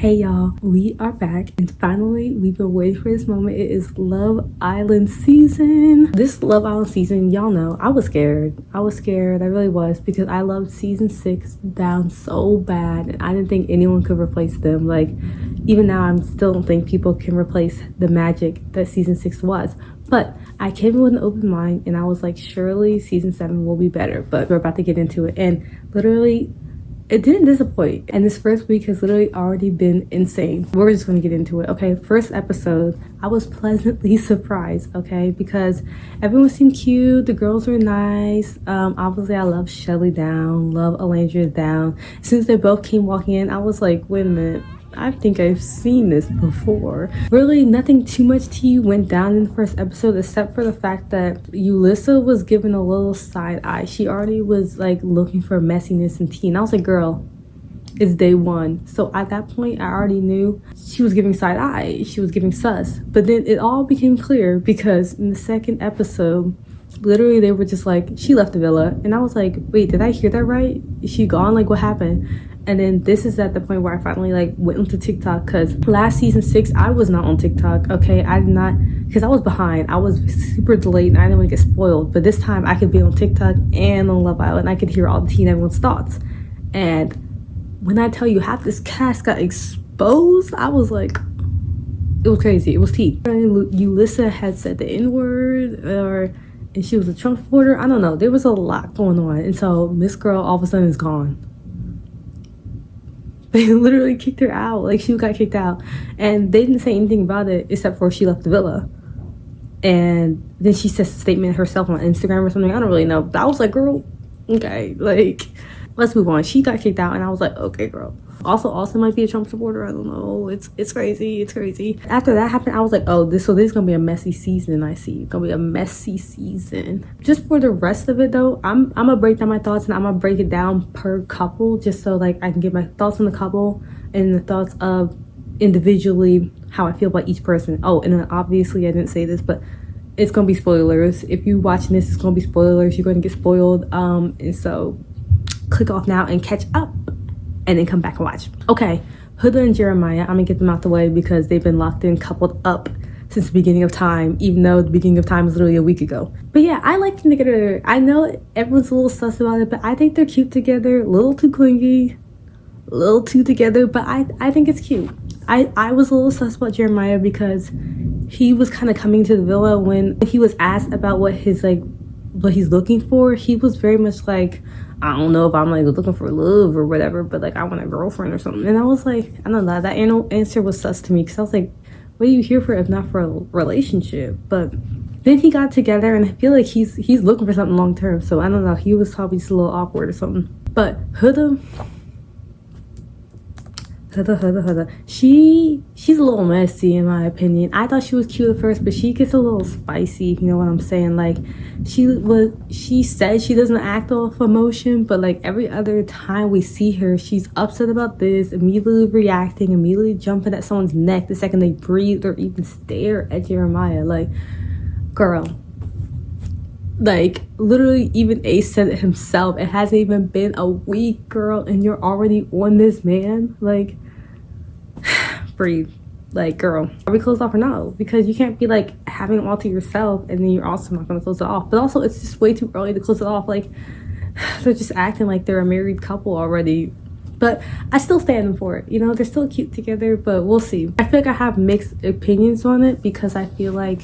Hey y'all, we are back and finally we've been waiting for this moment. It is Love Island season. This Love Island season, y'all know, I was scared. I really was, because I loved season 6 down so bad and I didn't think anyone could replace them. Like, even now I still don't think people can replace the magic that season 6 was. But I came in with an open mind and I was like, surely season 7 will be better. But we're about to get into it, and literally it didn't disappoint. And this first week has literally already been insane. We're just going to get into it. Okay, first episode, I was pleasantly surprised, okay, because everyone seemed cute, the girls were nice. Obviously I love Shelly down, love Alandria down. As soon as they both came walking in, I was like, wait a minute, I think I've seen this before. Really, nothing too much tea went down in the first episode, except for the fact that Yulissa was given a little side eye. She already was like looking for messiness and tea, and I was like, girl, it's day one. So at that point, I already knew she was giving side eye. She was giving sus. But then it all became clear, because in the second episode, literally they were just like, she left the villa, and I was like, wait, did I hear that right? Is she gone? Like, what happened? And then this is at the point where I finally like went onto TikTok, because last season 6 I was not on TikTok. Okay, I did not, because I was behind. I was super delayed and I didn't want to get spoiled. But this time I could be on TikTok and on Love Island. I could hear all the tea and everyone's thoughts. And when I tell you half this cast got exposed, I was like, it was crazy. It was tea. Yulissa had said the N-word, and she was a Trump supporter. I don't know. There was a lot going on. And so this girl all of a sudden is gone. They literally kicked her out. Like, she got kicked out, and they didn't say anything about it except for she left the villa. And then she says a statement herself on Instagram or something. I don't really know. But I was like, girl, okay, like, let's move on. She got kicked out, and I was like, okay, girl. Also might be a Trump supporter. I don't know. It's crazy. It's crazy. After that happened, I was like, oh, this is gonna be a messy season. I see. It's gonna be a messy season. Just for the rest of it though, I'm gonna break down my thoughts, and I'm gonna break it down per couple, just so like I can get my thoughts on the couple and the thoughts of individually how I feel about each person. Oh, and then obviously I didn't say this, but it's gonna be spoilers. If you watching this, it's gonna be spoilers. You're gonna get spoiled. And so click off now and catch up, and then come back and watch. Okay, Huda and Jeremiah, I'm gonna get them out the way because they've been locked in, coupled up since the beginning of time, even though the beginning of time was literally a week ago. But yeah, I like them together. I know everyone's a little sus about it, but I think they're cute together. A little too clingy, a little too together, but I think it's cute. I was a little sus about Jeremiah because he was kind of coming to the villa when he was asked about what he's looking for. He was very much like, I don't know if I'm like looking for love or whatever, but like I want a girlfriend or something. And I was like, I don't know, that answer was sus to me, because I was like, what are you here for if not for a relationship? But then he got together, and I feel like he's looking for something long term. So I don't know, he was probably just a little awkward or something. But Huda, she's a little messy in my opinion. I thought she was cute at first, but she gets a little spicy, if you know what I'm saying. Like, she said she doesn't act off emotion, but like every other time we see her, she's upset about this, immediately reacting, immediately jumping at someone's neck the second they breathe or even stare at Jeremiah. Like, girl, like literally even Ace said it himself, it hasn't even been a week, girl, and you're already on this man. Like, breathe. Like, girl, are we closed off or no? Because you can't be like having them all to yourself and then you're also not going to close it off. But also, it's just way too early to close it off. Like, they're just acting like they're a married couple already. But I still stand for it, you know. They're still cute together, but we'll see. I feel like I have mixed opinions on it, because I feel like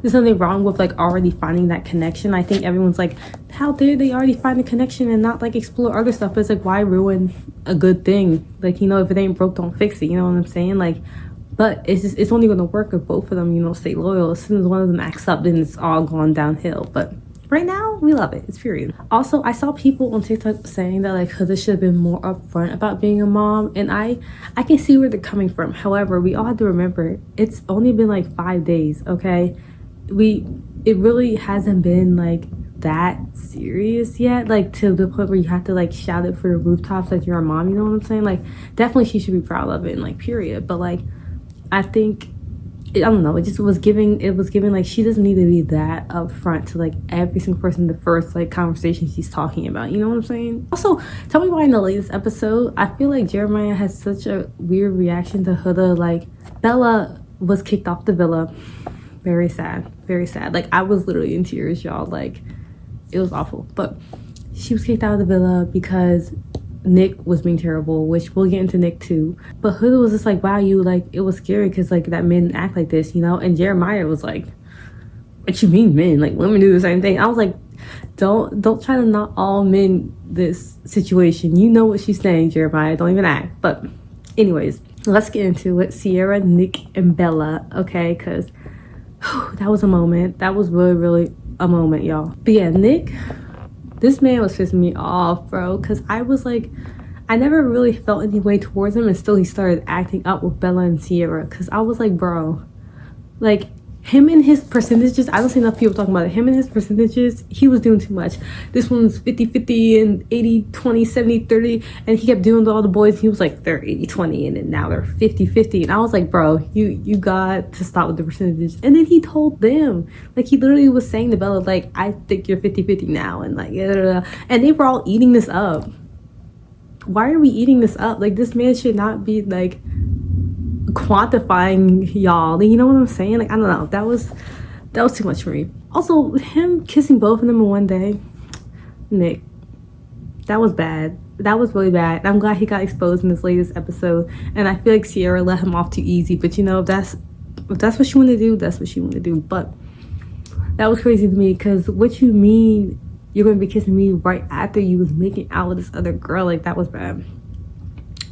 there's nothing wrong with like already finding that connection. I think everyone's like, how dare they already find a connection and not like explore other stuff? But it's like, why ruin a good thing? Like, you know, if it ain't broke, don't fix it. You know what I'm saying? Like, but it's only gonna work if both of them, you know, stay loyal. As soon as one of them acts up, then it's all gone downhill. But right now, we love it. It's period. Also, I saw people on TikTok saying that like Huda should have been more upfront about being a mom, and I can see where they're coming from. However, we all have to remember, it's only been like 5 days, okay? It really hasn't been like that serious yet, like to the point where you have to like shout it for the rooftops that you're a mom, you know what I'm saying? Like, definitely she should be proud of it and like period. But like, I think I don't know, it was giving like she doesn't need to be that upfront to like every single person the first like conversation she's talking about, you know what I'm saying? Also, tell me why in the latest episode I feel like Jeremiah has such a weird reaction to Huda. Like, Bella was kicked off the villa. Very sad, very sad. Like, I was literally in tears, y'all. Like, it was awful. But she was kicked out of the villa because Nick was being terrible, which we'll get into Nick too. But Huda was just like, wow, you like, it was scary because like that men act like this, you know? And Jeremiah was like, what you mean men? Like, women do the same thing. I was like, don't try to not all men this situation. You know what she's saying, Jeremiah. Don't even act. But anyways, let's get into it. Sierra, Nick, and Bella, okay? Because that was a moment. That was really, really a moment, y'all. But yeah, Nick, this man was pissing me off, bro, because I was like, I never really felt any way towards him, and still he started acting up with Bella and Sierra, because I was like, bro, like, him and his percentages, I don't see enough people talking about it. Him and his percentages, he was doing too much. This one's 50-50 and 80-20, 70-30, and he kept doing to all the boys. He was like, they're 80-20, and then now they're 50-50. And I was like, bro, you got to stop with the percentages. And then he told them, like, he literally was saying to Bella, like, I think you're 50-50 now, and like, and they were all eating this up. Why are we eating this up? Like, this man should not be like quantifying y'all, you know what I'm saying? Like, I don't know, that was too much for me. Also, him kissing both of them in one day, Nick, that was bad. That was really bad. I'm glad he got exposed in this latest episode, and I feel like Sierra let him off too easy. But you know, if that's what she wanted to do, that's what she wanted to do. But that was crazy to me, because what you mean you're gonna be kissing me right after you was making out with this other girl? Like, that was bad.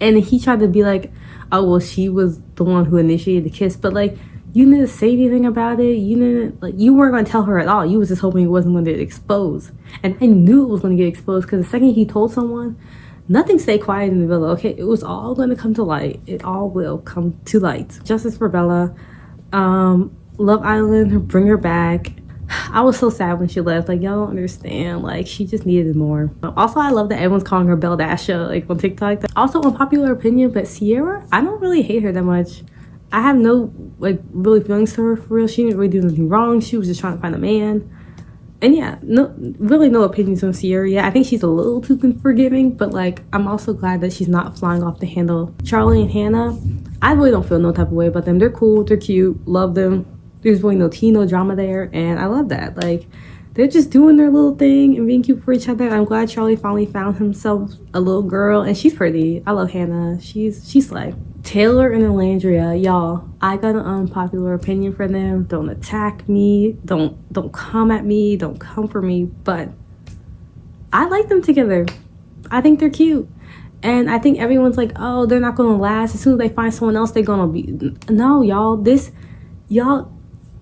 And he tried to be like, oh, well, she was the one who initiated the kiss. But, like, you didn't say anything about it. You didn't, like, you weren't going to tell her at all. You was just hoping it wasn't going to get exposed. And I knew it was going to get exposed, because the second he told someone, nothing stayed quiet in the villa, okay? It was all going to come to light. It all will come to light. Justice for Bella. Love Island, bring her back. I was so sad when she left. Like, y'all don't understand. Like, she just needed more. Also, I love that everyone's calling her Belle Dasha, like, on TikTok. Also, unpopular opinion, but Sierra, I don't really hate her that much. I have no, like, really feelings to her, for real. She didn't really do anything wrong. She was just trying to find a man. And yeah, no opinions on Sierra. Yeah, I think she's a little too forgiving, but, like, I'm also glad that she's not flying off the handle. Charlie and Hannah, I really don't feel no type of way about them. They're cool, they're cute, love them. There's really no tea, no drama there, and I love that. Like, they're just doing their little thing and being cute for each other. I'm glad Charlie finally found himself a little girl, and she's pretty. I love Hannah. She's like Taylor and Alandria, y'all. I got an unpopular opinion for them. Don't attack me. Don't come at me. Don't come for me. But I like them together. I think they're cute. And I think everyone's like, oh, they're not gonna last. As soon as they find someone else, they're gonna be. No, y'all.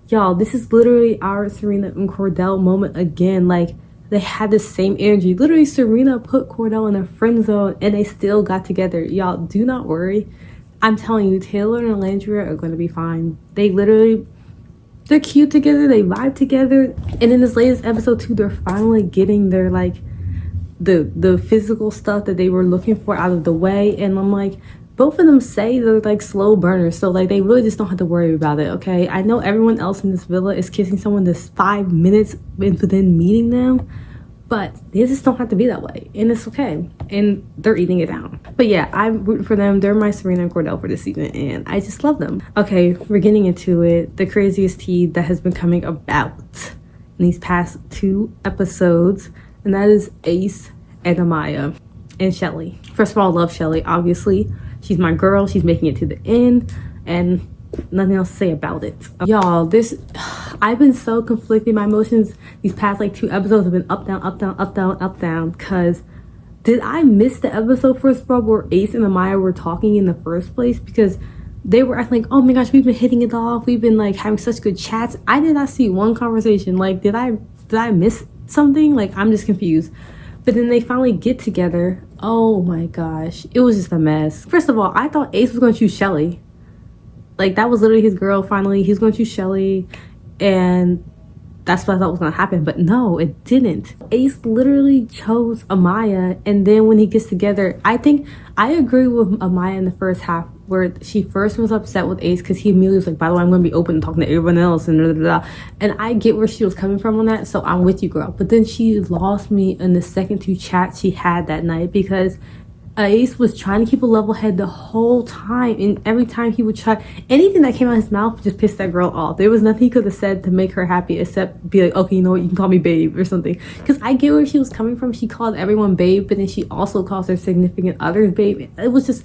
Y'all, this is literally our Serena and Cordell moment again. Like, they had the same energy. Literally, Serena put Cordell in a friend zone, and they still got together. Y'all, do not worry. I'm telling you, Taylor and Alandria are going to be fine. They're cute together. They vibe together. And in this latest episode, too, they're finally getting their, like, the physical stuff that they were looking for out of the way. And I'm like, both of them say they're like slow burners, so like they really just don't have to worry about it, okay? I know everyone else in this villa is kissing someone this 5 minutes within meeting them, but they just don't have to be that way, and it's okay, and they're eating it down. But yeah, I'm rooting for them. They're my Serena and Cordell for this season, and I just love them. Okay, we're getting into it. The craziest tea that has been coming about in these past 2 episodes, and that is Ace and Amaya and Shelly. First of all, love Shelly, obviously. She's my girl. She's making it to the end, and nothing else to say about it. Y'all, I've been so conflicted. My emotions these past like 2 episodes have been up, down, up, down, up, down, up, down. Because did I miss the episode, first of all, where Ace and Amaya were talking in the first place? Because they were acting like, oh my gosh, we've been hitting it off. We've been like having such good chats. I did not see one conversation. Like, did I miss something? Like, I'm just confused. But then they finally get together. Oh my gosh. It was just a mess. First of all, I thought Ace was going to choose Shelly. Like, that was literally his girl finally. He's going to choose Shelly. And that's what I thought was going to happen. But no, it didn't. Ace literally chose Amaya. And then when he gets together, I think I agree with Amaya in the first half where she first was upset with Ace because he immediately was like, by the way, I'm gonna be open and talking to everyone else and blah, blah, blah. And I get where she was coming from on that, so I'm with you, girl. But then she lost me in the second two chats she had that night because Ace was trying to keep a level head the whole time, and every time he would try, anything that came out of his mouth just pissed that girl off. There was nothing he could have said to make her happy except be like, okay, you know what, you can call me babe or something. Because I get where she was coming from. She called everyone babe, but then she also calls her significant others babe. It was just,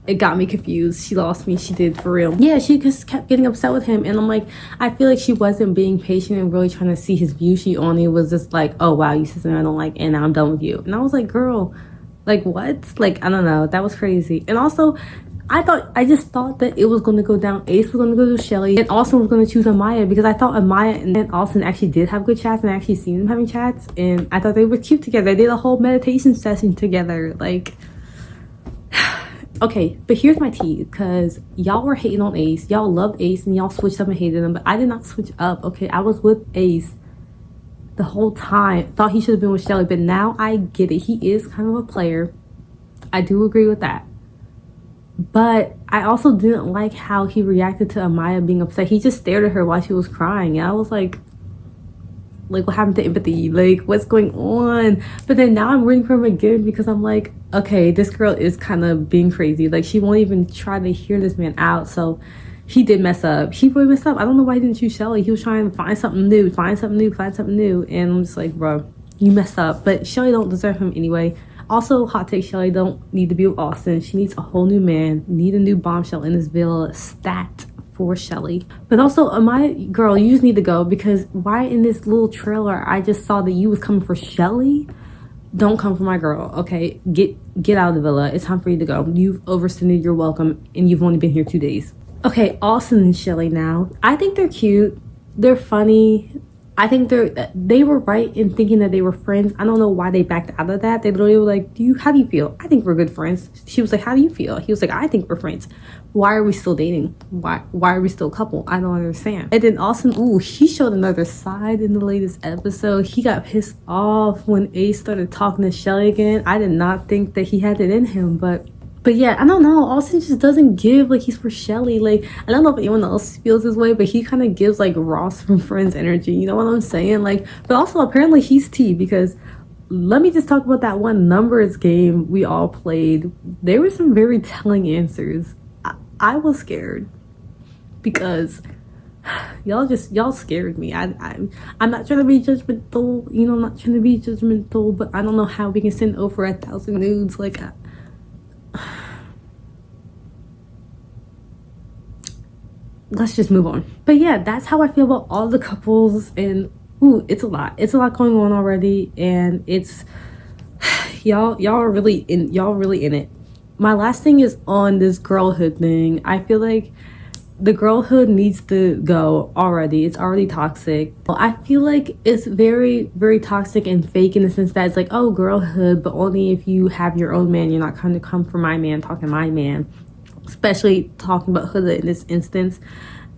it got me confused. She lost me. She did, for real. Yeah, she just kept getting upset with him, and I'm like, I feel like she wasn't being patient and really trying to see his view. She only was just like, oh wow, you said something I don't like and now I'm done with you. And I was like, girl, like what? Like, I don't know, that was crazy. And also, I just thought that it was going to go down. Ace was going to go to Shelly, and Austin was going to choose Amaya, because I thought Amaya and Austin actually did have good chats, and I actually seen them having chats, and I thought they were cute together. They did a whole meditation session together. Like, okay, but here's my tea, because y'all were hating on Ace. Y'all loved Ace and y'all switched up and hated him, but I did not switch up. Okay, I was with Ace the whole time. Thought he should have been with Shelly, but now I get it. He is kind of a player. I do agree with that. But I also didn't like how he reacted to Amaya being upset. He just stared at her while she was crying, and I was like, what happened to empathy? Like, what's going on? But then now I'm rooting for him again, because I'm like, okay, this girl is kind of being crazy. Like, she won't even try to hear this man out. So he did mess up. He really messed up. I don't know why he didn't choose Shelly. He was trying to find something new, and I'm just like, bro, you messed up. But Shelly don't deserve him anyway. Also, hot take, Shelly don't need to be with Austin. She needs a whole new man. Need a new bombshell in this villa. Stat for Shelly. But also, Amaya, girl, you just need to go, because why in this little trailer I just saw that you was coming for Shelly? Don't come for my girl, okay? Get out of the villa. It's time for you to go. You've overstayed your welcome, and you've only been here 2 days. Okay, Austin and Shelly now. I think they're cute. They're funny. I think they were right in thinking that they were friends. I don't know why they backed out of that. They literally were like, how do you feel? I think we're good friends. She was like, how do you feel? He was like, I think we're friends. Why are we still dating? Why are we still a couple? I don't understand. And then Austin, he showed another side in the latest episode. He got pissed off when Ace started talking to Shelly again. I did not think that he had it in him, but yeah, I don't know. Austin just doesn't give like he's for Shelly. Like, I don't know if anyone else feels this way, but he kind of gives like Ross from Friends energy. You know what I'm saying? Like, but also apparently he's T, because let me just talk about that one numbers game we all played. There were some very telling answers. I was scared, because y'all scared me. I'm not trying to be judgmental. You know, I'm not trying to be judgmental, but I don't know how we can send over 1,000 nudes. Like, let's just move on. But yeah, that's how I feel about all the couples, and it's a lot going on already, and it's y'all are really in it. My last thing is on this girlhood thing. I feel like the girlhood needs to go already. It's already toxic. I feel like it's very, very toxic and fake, in the sense that it's like, oh, girlhood, but only if you have your own man. You're not going to come for my man, talking my man, especially talking about Huda in this instance.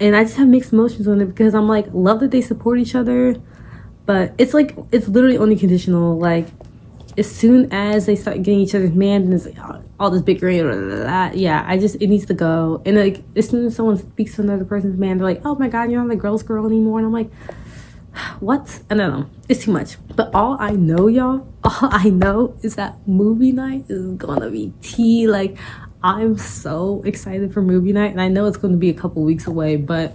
And I just have mixed emotions on it, because I'm like, love that they support each other, but it's like, it's literally only conditional. Like, as soon as they start getting each other's man, and it's like, all this big green, yeah, it needs to go. And like, as soon as someone speaks to another person's man, they're like, oh my god, you're not the girl's girl anymore. And I'm like, what? I don't know, it's too much. But all I know is that movie night is gonna be tea. Like, I'm so excited for movie night, and I know it's going to be a couple weeks away, but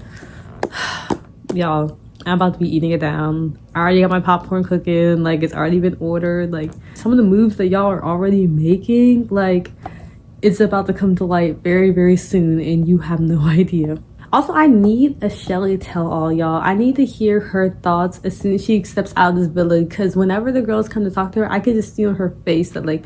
y'all, I'm about to be eating it down. I already got my popcorn cooking. Like, it's already been ordered. Like, some of the moves that y'all are already making, like, it's about to come to light very, very soon, and you have no idea. Also, I need a Shelly tell-all, y'all. I need to hear her thoughts as soon as she steps out of this village, because whenever the girls come to talk to her, I can just see on her face that, like,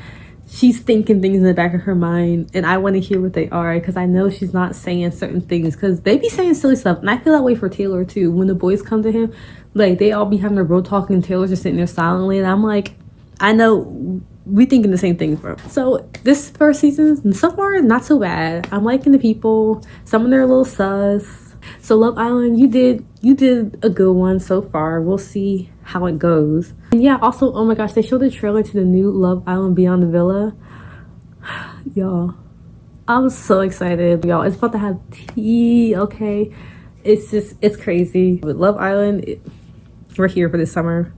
she's thinking things in the back of her mind, and I want to hear what they are, because I know she's not saying certain things, because they be saying silly stuff. And I feel that way for Taylor too. When the boys come to him, like, they all be having their bro talk, and Taylor's just sitting there silently, and I'm like, I know we thinking the same things, bro. So this first season so far, not so bad. I'm liking the people. Some of them are a little sus. So Love Island, you did a good one so far. We'll see how it goes. And yeah, also, oh my gosh, they showed the trailer to the new Love Island Beyond the Villa. Y'all, I'm so excited, y'all. It's about to have tea, okay? It's crazy. With Love Island, we're here for this summer.